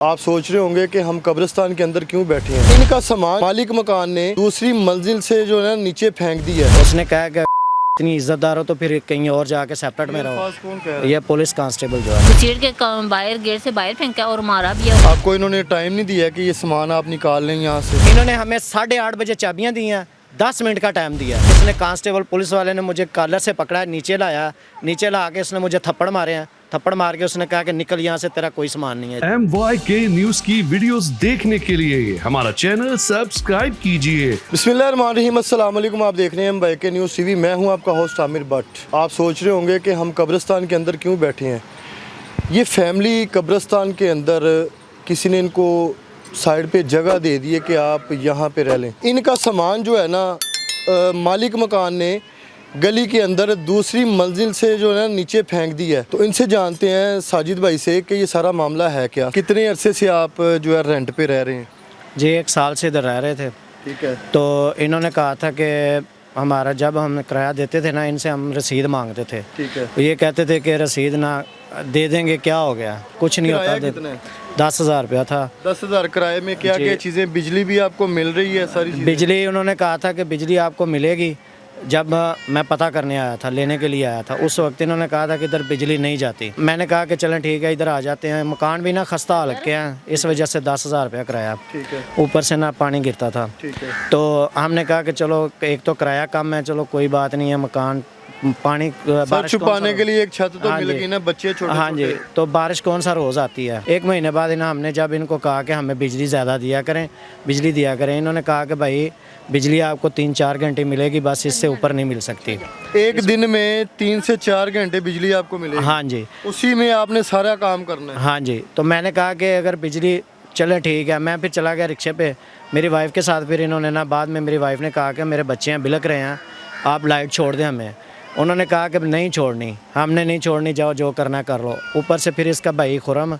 आप सोच रहे होंगे कि हम कब्रिस्तान के अंदर क्यों बैठे हैं। इनका सामान मालिक मकान ने दूसरी मंजिल से जो है नीचे फेंक दिया है। उसने कहा कि इतनी इज्जतदार हो तो फिर कहीं और जाके सेपरेट में रहो। कौन कह रहा है? ये पुलिस कांस्टेबल जो है सीट के बाहर गेट से बाहर फेंका और मारा भी है। आपको इन्होंने टाइम नहीं दिया कि ये सामान आप निकाल लें यहाँ से। इन्होंने हमें 8:30 बजे चाबियां दी हैं, 10 मिनट का टाइम दिया। इसने कांस्टेबल पुलिस वाले ने मुझे कॉलर से पकड़ा, नीचे लाया, नीचे ला के उसने मुझे थप्पड़ मारे हैं। थप्पड़ मार के उसने कहा कि निकल यहाँ से, तेरा कोई सामान नहीं है। MYK न्यूज की वीडियोस देखने के लिए हमारा चैनल सब्सक्राइब कीजिए। बिस्मिल्लाहिर्रहमानिर्रहीम, अस्सलाम वालेकुम। आप देख रहे हैं MYK न्यूज़ TV। मैं हूं आपका होस्ट आमिर भट्ट। आप सोच रहे होंगे कि हम कब्रिस्तान के अंदर क्यों बैठे हैं। ये फैमिली कब्रिस्तान के अंदर किसी ने इनको साइड पे जगह दे दी है कि आप यहाँ पे रह लें। इनका सामान जो है ना मालिक मकान ने गली के अंदर दूसरी मंजिल से जो है नीचे फेंक दी है। तो इनसे जानते हैं साजिद भाई से कि ये सारा मामला है क्या। कितने अरसे से आप जो है रेंट पे रह रहे हैं? जी 1 साल से इधर रह रहे थे। ठीक है। तो इन्होंने कहा था कि हमारा जब हम किराया देते थे ना, इनसे हम रसीद मांगते थे। ठीक है। तो ये कहते थे कि रसीद ना दे देंगे, क्या हो गया, कुछ नहीं होता। कितना है? 10,000 रुपया था। 10,000 किराए में क्या क्या चीज़ें? बिजली भी आपको मिल रही है? सारी चीज़ें? बिजली उन्होंने कहा था कि बिजली आपको मिलेगी। जब मैं पता करने आया था, लेने के लिए आया था, उस वक्त इन्होंने कहा था कि इधर बिजली नहीं जाती। मैंने कहा कि चलें ठीक है, इधर आ जाते हैं। मकान भी ना खस्ता हालत के हैं, इस वजह से 10,000 रुपया किराया। ठीक है। ऊपर से ना पानी गिरता था। ठीक है। तो हमने कहा कि चलो एक तो किराया कम है, चलो कोई बात नहीं है, मकान पानी बारिश छुपाने के लिए एक छत तो हाँ मिल जी। गई ना, बच्चे छोटे। हाँ जी। तो बारिश कौन सा रोज़ आती है। 1 महीने बाद हमने जब इनको कहा कि हमें बिजली ज़्यादा दिया करें, बिजली दिया करें, इन्होंने कहा कि भाई बिजली आपको 3-4 घंटे मिलेगी, बस इससे ऊपर नहीं मिल सकती। एक दिन में 3 से 4 घंटे बिजली आपको मिलेगी? हाँ जी। उसी में आपने सारा काम करना है? हाँ जी। तो मैंने कहा कि अगर बिजली चले ठीक है। मैं फिर चला गया रिक्शे पे मेरी वाइफ के साथ। फिर इन्होंने ना बाद में मेरी वाइफ ने कहा कि मेरे बच्चे हैं, बिलक रहे हैं, आप लाइट छोड़ दें हमें। उन्होंने कहा कि नहीं छोड़नी, हमने नहीं छोड़नी, जाओ जो करना कर लो। ऊपर से फिर इसका भाई खुरम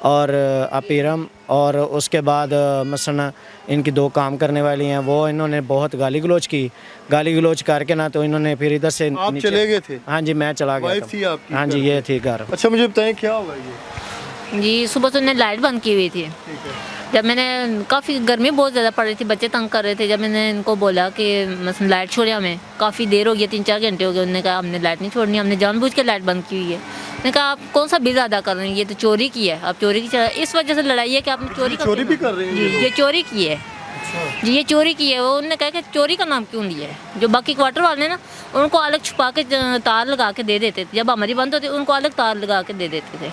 और अपीरम और उसके बाद मसलन इनकी 2 काम करने वाली हैं, वो इन्होंने बहुत गाली गलोच की। गाली गलोच करके ना तो इन्होंने फिर इधर से आप चले गए थे? हाँ जी, मैं चला गया वाइफ थी था। आपकी? हाँ जी, ये थी घर। अच्छा, मुझे बताएं क्या हुआ ये? जी सुबह से उन्होंने लाइट बंद की हुई थी। ठीक है। जब मैंने काफ़ी गर्मी बहुत ज़्यादा पड़ रही थी, बच्चे तंग कर रहे थे। जब मैंने इनको बोला कि मसलन लाइट छोड़े, हमें काफ़ी देर हो गई, 3-4 घंटे हो गए। उन्होंने कहा हमने लाइट नहीं छोड़नी, हमने जानबूझ के लाइट बंद की हुई है। मैंने कहा आप कौन सा बिल अदा कर रहे हैं, ये तो चोरी की है, आप चोरी की इस वजह से लड़ाई है कि आपने चोरी भी कर रहे हैं जी, ये चोरी की है। जी ये चोरी की है। वो उन्होंने कहा कि चोरी का नाम क्यों लिया है। जो बाकी क्वार्टर वाले ना, उनको अलग छुपा के तार लगा के दे देते थे। जब हमारी बंद होती उनको अलग तार लगा के दे देते थे,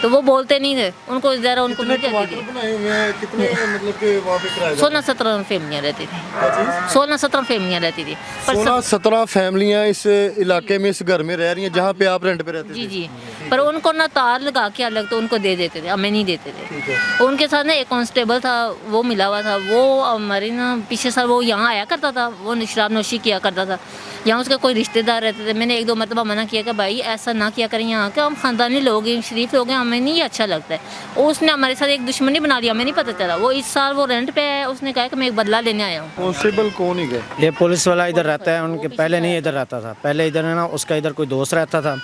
तो वो बोलते नहीं थे। उनको ज़रा उनको कितने क्वार्टर बनाए हुए हैं? कितने मतलब कि वहाँ पे किराएदार? 16-17 फैमिलियाँ रहती थी। 16-17 फैमिलियाँ रहती थी। पर 16-17 फैमिलियाँ इस इलाके में, इस घर में रह रही हैं जहाँ पे आप रेंट पे रहते थे? जी जी। पर उनको ना तार लगा के अलग तो उनको दे देते थे, हमें नहीं देते थे। ठीक है। उनके साथ ना एक कांस्टेबल था, वो मिला हुआ था। वो हमारी ना पिछले साल वो यहाँ आया करता था, वो शराब नोशी किया करता था। यहाँ उसके कोई रिश्तेदार रहते थे। मैंने 1-2 मरतबा मना किया कि भाई ऐसा ना किया करें, यहाँ के हम ख़ानदानी लोग हैं, शरीफ लोग हैं, हमें नहीं अच्छा लगता है। उसने हमारे साथ एक दुश्मनी बना लिया, हमें नहीं पता चला। वो इस साल वो रेंट पे है, उसने कहा कि मैं एक बदला लेने आया हूँ। कांस्टेबल कौन ही गए? ये पुलिस वाला इधर रहता है। उनके पहले नहीं इधर रहता था, पहले इधर है ना उसका इधर कोई दोस्त रहता था।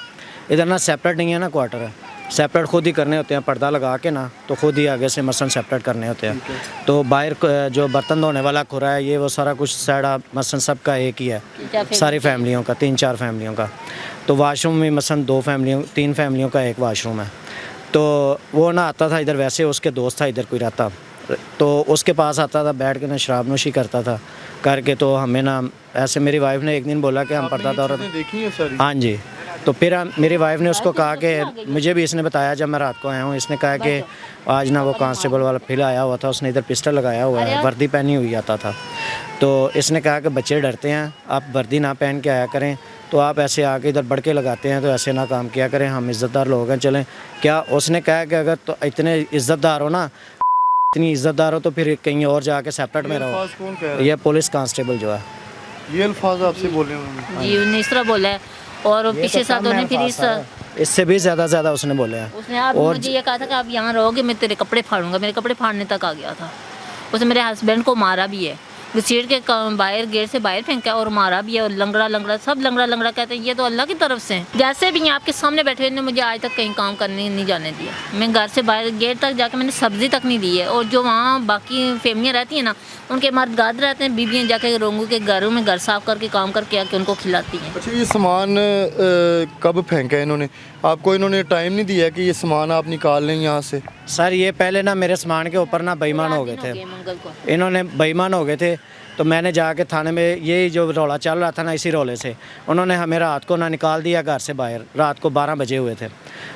इधर ना सेपरेट नहीं है ना क्वार्टर है, सेपरेट खुद ही करने होते हैं, पर्दा लगा के ना, तो खुद ही आगे से मसलन सेपरेट करने होते हैं। तो बाहर जो बर्तन धोने वाला खुरा है, ये वो सारा कुछ साइड मसलन सबका एक ही है, सारी फैमिलियों का, 3-4 फैमिलियों का। तो वाशरूम में मसलन 3 फैमिलियों का एक वाशरूम है। तो वो ना आता था इधर, वैसे उसके दोस्त था इधर कोई रहता, तो उसके पास आता था, बैठ के ना शराब नोशी करता था करके। तो हमें ना ऐसे मेरी वाइफ ने एक दिन बोला कि हम पर्दा दौरा देखी है सारी? हाँ जी। तो फिर मेरी वाइफ ने उसको कहा कि मुझे भी इसने बताया जब मैं रात को आया हूँ, इसने कहा कि आज ना वो कांस्टेबल वाला फिर आया हुआ था, उसने इधर पिस्टल लगाया हुआ है, वर्दी पहनी हुई आता था। तो इसने कहा कि बच्चे डरते हैं, आप वर्दी ना पहन के आया करें, तो आप ऐसे आके इधर बढ़के लगाते हैं, तो ऐसे ना काम किया करें, हम इज़्ज़तदार लोग हैं, चलें क्या। उसने कहा कि अगर तो इतने इज़्ज़तदार हो ना, इतनी इज़्ज़तदार हो तो फिर कहीं और जाके सेपरेट में रहो। कौन कह रहा है? ये पुलिस कांस्टेबल जो है, ये अल्फाज आपसे बोले उन्होंने? जी उन्होंने इस तरह बोला है। और पिछले साल उन्होंने फिर इससे भी ज़्यादा उसने बोले हैं। उसने आप मुझे ये कहा था कि आप यहाँ रहोगे, मैं तेरे कपड़े फाड़ूंगा। मेरे कपड़े फाड़ने तक आ गया था। उसने मेरे हस्बैंड को मारा भी है। घसीट के बाहर गेट से बाहर फेंका और मारा भी है, और लंगड़ा लंगड़ा सब लंगड़ा लंगड़ा कहते हैं। ये तो अल्लाह की तरफ से हैं। जैसे भी यहाँ आपके सामने बैठे हुए मुझे आज तक कहीं काम करने नहीं जाने दिया। मैं घर से बाहर गेट तक जाकर मैंने सब्ज़ी तक नहीं दी है। और जो वहाँ बाकी फैमिलियाँ रहती हैं ना, उनके मर्द गाद रहते हैं, बीबियाँ जाके रोंगू के घरों में घर साफ करके काम करके आके उनको खिलाती हैं। अच्छा, ये सामान कब फेंका है इन्होंने? आपको इन्होंने टाइम नहीं दिया कि ये सामान आप निकाल लें यहाँ से? सर ये पहले ना मेरे सामान के ऊपर ना बेईमान हो गए थे, मंगल को इन्होंने बेईमान हो गए थे। तो मैंने जाके थाने में, ये जो रौला चल रहा था ना, इसी रौले से उन्होंने हमें रात को ना निकाल दिया घर से बाहर। रात को 12 बजे हुए थे,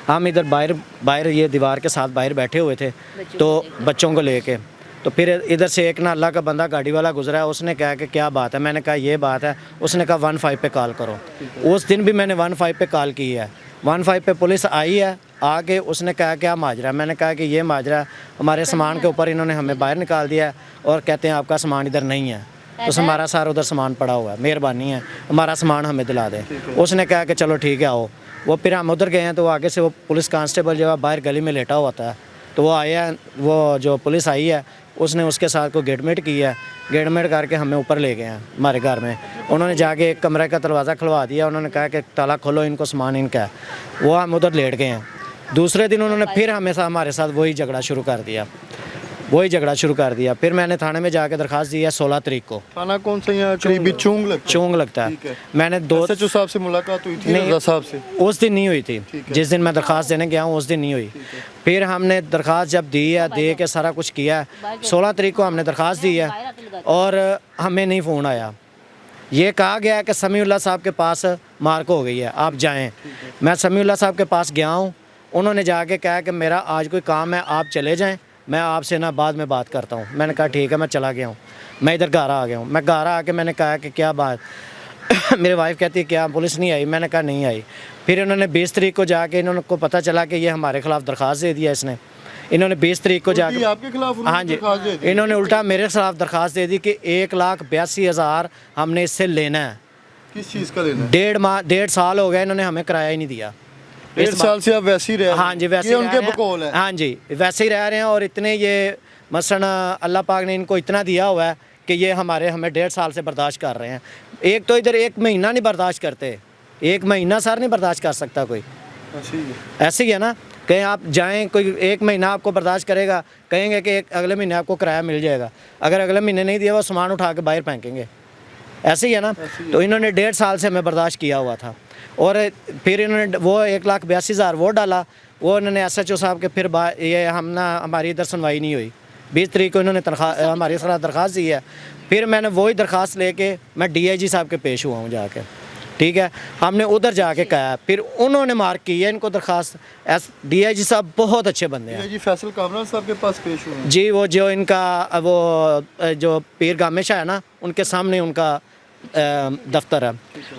हम इधर बाहर ये दीवार के साथ बाहर बैठे हुए थे, तो बच्चों को लेके। तो फिर इधर से एक ना अल्लाह का बंदा गाड़ी वाला गुजरा है, उसने कहा कि क्या बात है। मैंने कहा ये बात है। उसने कहा 15 पे कॉल करो। उस दिन भी मैंने 15 पे कॉल की है। 15 पे पुलिस आई है, आके उसने कहा क्या माजरा। मैंने कहा कि ये माजरा हमारे सामान के ऊपर इन्होंने हमें बाहर निकाल दिया है और कहते हैं आपका सामान इधर नहीं है, तो हमारा सारा उधर सामान पड़ा हुआ है, मेहरबानी है हमारा सामान हमें दिला दे। उसने कहा कि चलो ठीक है आओ। वो फिर हम उधर गए हैं, तो आगे से वो पुलिस कांस्टेबल जो है बाहर गली में लेटा हुआ था, तो वो आया, वो जो पुलिस आई है उसने उसके साथ को गेटमेट किया है। गेटमेट करके हमें ऊपर ले गए हैं हमारे घर में। उन्होंने जाके एक कमरे का दरवाज़ा खुलवा दिया, उन्होंने कहा कि ताला खोलो, इनको सामान इनका है। वो हम उधर लेट गए हैं। दूसरे दिन उन्होंने फिर हमेशा हमारे साथ वही झगड़ा शुरू कर दिया। फिर मैंने थाने में जाके दरखास्त दी है 16 तारीख को। थाना कौन सा यहाँ करीबी चोंग लगता है? मैंने SHO साहब से मुलाकात हुई थी? रज़ा साहब से उस दिन नहीं हुई थी, जिस दिन मैं दरखास्त देने गया हूँ उस दिन नहीं हुई। फिर हमने दरखास्त जब दी है, दे के सारा कुछ किया है, 16 तारीख को हमने दरखास्त दी है और हमें नहीं फ़ोन आया। ये कहा गया कि समीउल्लाह साहब के पास मार्क हो गई है, आप जाएं। मैं समीउल्लाह साहब के पास गया हूँ, उन्होंने जाके कहा कि मेरा आज कोई काम है, आप चले जाएं, मैं आपसे ना बाद में बात करता हूँ। मैंने कहा ठीक है, मैं चला गया हूँ। मैं इधर घर आ गया हूँ। मैं घर आके मैंने कहा कि क्या बात मेरी वाइफ कहती है क्या पुलिस नहीं आई? मैंने कहा नहीं आई। फिर इन्होंने 20 तारीख को जाके, इन्होंने को पता चला कि ये हमारे खिलाफ दरख्वास्त दे दिया इसने। इन्होंने 20 तारीख को जाके आपके खिलाफ? हाँ जी, इन्होंने उल्टा मेरे खिलाफ दरख्वास्त दे दी कि 1,82,000 हमने इससे लेना है। किस चीज़ का लेना है? 1.5 साल हो गया इन्होंने हमें किराया ही नहीं दिया। 1.5 साल से आप वैसे ही रह रहे हैं? हाँ जी, वैसे उनके बकौल है। हाँ जी, वैसे ही रह रहे हैं। और इतने ये मसलन अल्लाह पाक ने इनको इतना दिया हुआ है कि ये हमें 1.5 साल से बर्दाश्त कर रहे हैं। एक तो इधर 1 महीना नहीं बर्दाश्त करते, 1 महीना सर नहीं बर्दाश्त कर सकता कोई। ऐसे ही है ना, कहीं आप जाएं, कोई 1 महीना आपको बर्दाश्त करेगा, कहेंगे कि अगले महीने आपको किराया मिल जाएगा। अगर अगले महीने नहीं दिया, वो सामान उठा के बाहर फेंकेंगे। ऐसे ही है ना। तो इन्होंने 1.5 साल से हमें बर्दाश्त किया हुआ था। और फिर इन्होंने वो 1,82,000 वो डाला, वो इन्होंने SHO साहब के फिर ये हमारी इधर सुनवाई नहीं हुई। 20 तारीख को इन्होंने हमारी सारा दरख्वास्त दी है। फिर मैंने वही दरख्वास्त लेके मैं DIG साहब के पेश हुआ हूँ जाके, ठीक है। हमने उधर जाके कहा, फिर उन्होंने मार्क की है इनको दरख्वास्त। DIG साहब बहुत अच्छे बंदे हैं। DIG फैसल कामरान साहब के पास पेश हुए हैं जी। वो जो इनका वो जो पीर गामेशा है ना, उनके सामने उनका दफ्तर है,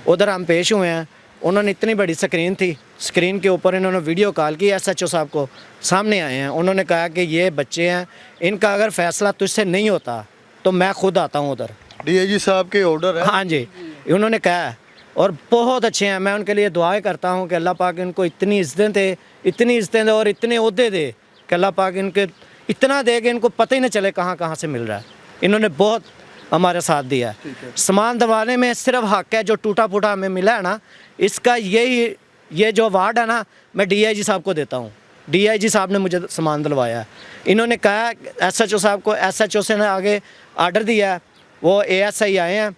उधर हम पेश हुए हैं। उन्होंने इतनी बड़ी स्क्रीन थी, स्क्रीन के ऊपर इन्होंने वीडियो कॉल की SHO साहब को, सामने आए हैं। उन्होंने कहा कि ये बच्चे हैं, इनका अगर फ़ैसला तुझसे नहीं होता तो मैं खुद आता हूँ उधर। DIG साहब के ऑर्डर है? हाँ जी, उन्होंने कहा। और बहुत अच्छे हैं, मैं उनके लिए दुआएं करता हूँ कि अल्लाह पाक इनको इतनी इज़्ज़तें दे और इतने ओहदे दे कि अल्लाह पाक इनके इतना दे कि इनको पता ही नहीं चले कहाँ कहाँ से मिल रहा है। इन्होंने बहुत हमारे साथ दिया है। सामान दबाने में सिर्फ हक है जो टूटा फूटा हमें मिला है ना, इसका ये जो अवार्ड है ना, मैं DIG साहब को देता हूँ। DIG साहब ने मुझे सामान दिलवाया है। इन्होंने कहा SHO साहब को, SHO से ने आगे आर्डर दिया है। वो ASI आए हैं,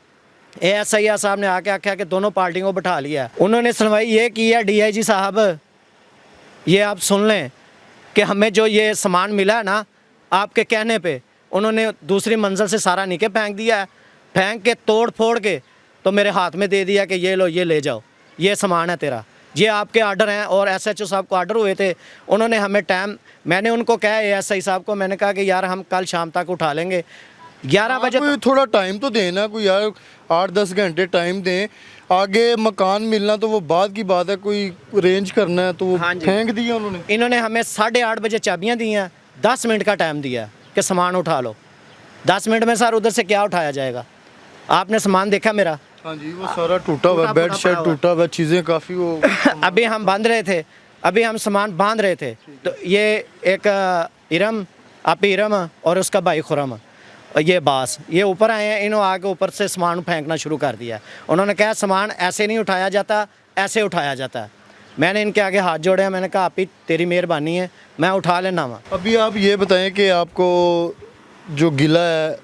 ASI साहब ने आके आख्या कि दोनों पार्टियों को बिठा लिया है। उन्होंने सुनवाई ये की है, DIG साहब ये आप सुन लें कि हमें जो ये सामान मिला है ना, आपके कहने पे उन्होंने दूसरी मंजिल से सारा नीचे फेंक दिया है। फेंक के तोड़ फोड़ के तो मेरे हाथ में दे दिया कि ये लो, ये ले जाओ, ये सामान है तेरा, ये आपके आर्डर हैं। और SHO साहब को आर्डर हुए थे, उन्होंने हमें टाइम, मैंने उनको कहा ASI साहब को, मैंने कहा कि यार हम कल शाम तक उठा लेंगे 11 बजे। थोड़ा टाइम तो देना, कोई यार 8-10 घंटे टाइम दें। आगे मकान मिलना तो वो बाद की बात है, कोई अरेंज करना है तो वो फेंक दिया उन्होंने। इन्होंने हमें 8:30 बजे चाबियाँ दी हैं, 10 मिनट का टाइम दिया कि सामान उठा लो। 10 मिनट में सर उधर से क्या उठाया जाएगा? आपने सामान देखा मेरा? हाँ जी, वो सारा टूटा हुआ, बेड शेड टूटा हुआ, चीज़ें काफ़ी वो अभी हम बांध रहे थे, अभी हम सामान बांध रहे थे, तो ये एक इरम, आप इरम और उसका भाई खुरम, ये बास ये ऊपर आए हैं, इन्होंने आके ऊपर से सामान फेंकना शुरू कर दिया है। उन्होंने कहा सामान ऐसे नहीं उठाया जाता, ऐसे उठाया जाता है। मैंने इनके आगे हाथ जोड़े हैं, मैंने कहा आप ही तेरी मेहरबानी है, मैं उठा लेना वहाँ। अभी आप ये बताएं कि आपको जो गिला है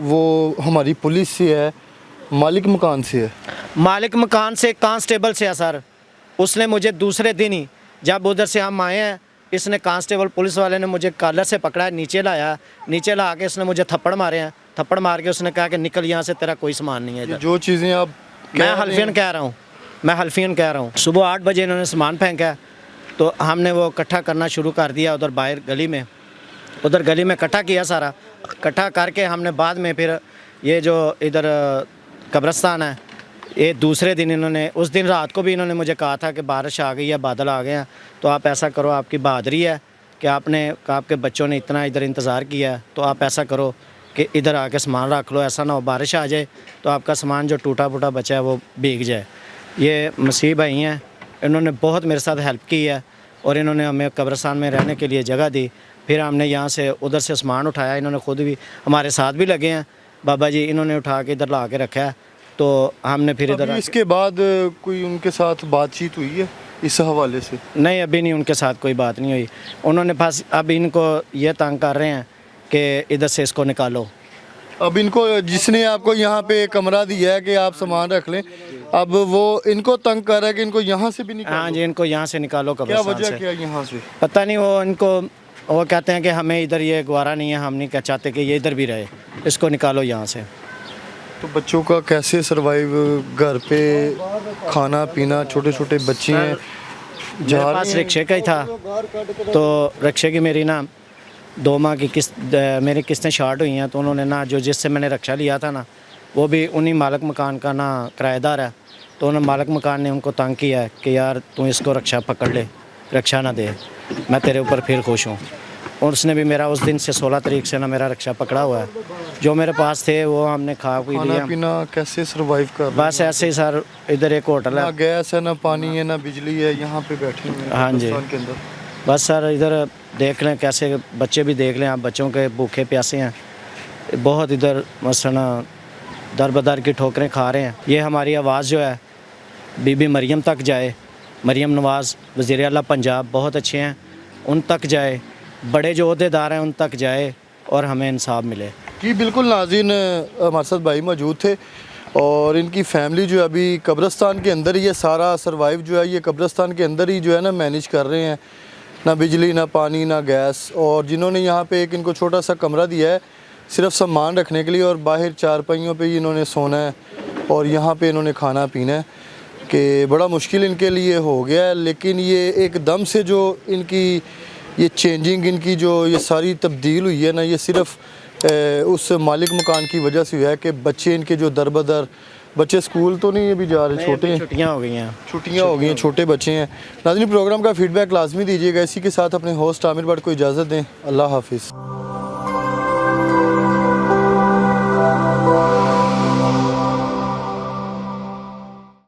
वो हमारी पुलिस से है, मालिक मकान से है? मालिक मकान से कांस्टेबल से है सर। उसने मुझे दूसरे दिन ही जब उधर से हम आए हैं, इसने कांस्टेबल पुलिस वाले ने मुझे कॉलर से पकड़ा है, नीचे लाया, नीचे ला के इसने मुझे थप्पड़ मारे हैं। थप्पड़ मार के उसने कहा कि निकल यहाँ से, तेरा कोई सामान नहीं है ये इधर। जो चीज़ें आप मैं हल्फियन कह रहा हूँ, मैं हल्फियन कह रहा हूँ। सुबह 8 बजे इन्होंने सामान फेंका है, तो हमने वो इकट्ठा करना शुरू कर दिया उधर बाहर गली में। उधर गली में इकट्ठा किया सारा, इकट्ठा करके हमने बाद में फिर ये जो इधर कब्रिस्तान है, ये दूसरे दिन इन्होंने, उस दिन रात को भी इन्होंने मुझे कहा था कि बारिश आ गई है, बादल आ गए हैं, तो आप ऐसा करो, आपकी बहादुरी है कि आपके बच्चों ने इतना इधर इंतज़ार किया है, तो आप ऐसा करो कि इधर आके सामान रख लो, ऐसा ना हो बारिश आ जाए तो आपका सामान जो टूटा फूटा बचा है वो भीग जाए। ये मसीह भाई हैं, इन्होंने बहुत मेरे साथ हेल्प की है और इन्होंने हमें कब्रिस्तान में रहने के लिए जगह दी। फिर हमने यहाँ से उधर से सामान उठाया, इन्होंने खुद भी हमारे साथ भी लगे हैं बाबा जी, इन्होंने उठा के इधर ला के रखा है। तो हमने फिर इधर इसके बाद कोई उनके साथ बातचीत हुई है इस हवाले से? नहीं, अभी नहीं, उनके साथ कोई बात नहीं हुई। उन्होंने बस अब इनको ये तंग कर रहे हैं कि इधर से इसको निकालो। अब इनको, जिसने आपको यहाँ पे कमरा दिया है कि आप सामान रख लें, अब वो इनको तंग कर रहा है कि इनको यहाँ से भी निकालो। हाँ जी, इनको यहाँ से निकालो क्या कब्रिस्तान वजह से। क्या है यहाँ से? पता नहीं, वो कहते हैं कि हमें इधर ये गवारा नहीं है, हम नहीं चाहते कि ये इधर भी रहे, इसको निकालो यहाँ से। तो बच्चों का कैसे सरवाइव, घर पे खाना पीना, छोटे छोटे बच्चे हैं, मेरे पास रिक्शे का ही था, तो रिक्शे की मेरी ना 2 माह की किस्त, मेरी किस्तें शार्ट हुई हैं, तो उन्होंने ना, जो जिससे मैंने रिक्शा लिया था ना, वो भी उन्हीं मालिक मकान का ना किराएदार है, तो उन्होंने मालिक मकान ने उनको तंग किया है कि यार तू इसको रिक्शा पकड़ ले, रिक्शा ना दे, मैं तेरे ऊपर फिर खुश हूँ। और उसने भी मेरा उस दिन से 16 तारीख से ना मेरा रिक्शा पकड़ा हुआ है। जो मेरे पास थे वो हमने खा पी खाना लिया, पीना कैसे सरवाइव कर रहे बस ऐसे ही सर। इधर एक होटल हैं? ना है, गैस है, ना पानी है, ना बिजली है, यहाँ पे बैठे हुए हैं हाँ जी। कब्रिस्तान के अंदर। बस सर इधर देख लें, कैसे बच्चे भी देख लें आप, बच्चों के भूखे प्यासे हैं बहुत, इधर मसना दर बदर की ठोकरें खा रहे हैं। ये हमारी आवाज़ जो है बीबी मरियम तक जाए, मरियम नवाज़ वज़ीर आला पंजाब बहुत अच्छे हैं, उन तक जाए, बड़े जो अहदेदार हैं उन तक जाए और हमें इंसाफ मिले। जी बिल्कुल नाज़रीन, हमारे साथ भाई मौजूद थे और इनकी फैमिली जो है अभी कब्रिस्तान के अंदर ही है, सारा सरवाइव जो है ये कब्रिस्तान के अंदर ही जो है ना मैनेज कर रहे हैं, ना बिजली, ना पानी, ना गैस। और जिन्होंने यहाँ पे एक इनको छोटा सा कमरा दिया है सिर्फ सामान रखने के लिए, और बाहर चारपाइयों पे ही इन्होंने सोना है और यहाँ पे इन्होंने खाना पीना है, कि बड़ा मुश्किल इनके लिए हो गया है। लेकिन ये एकदम से जो इनकी ये चेंजिंग, इनकी जो ये सारी तब्दील हुई है ना, ये सिर्फ उस मालिक मकान की वजह से हुआ है कि बच्चे इनके जो दर बदर, बच्चे स्कूल तो नहीं अभी जा रहे, छोटे हैं, छुट्टियाँ हो गई हैं, छुट्टियाँ हो गई हैं, छोटे बच्चे हैं। नाज़रीन, प्रोग्राम का फीडबैक लाजमी दीजिएगा। इसी के साथ अपने होस्ट आमिर भट्ट को इजाज़त दें। अल्लाह हाफिज़।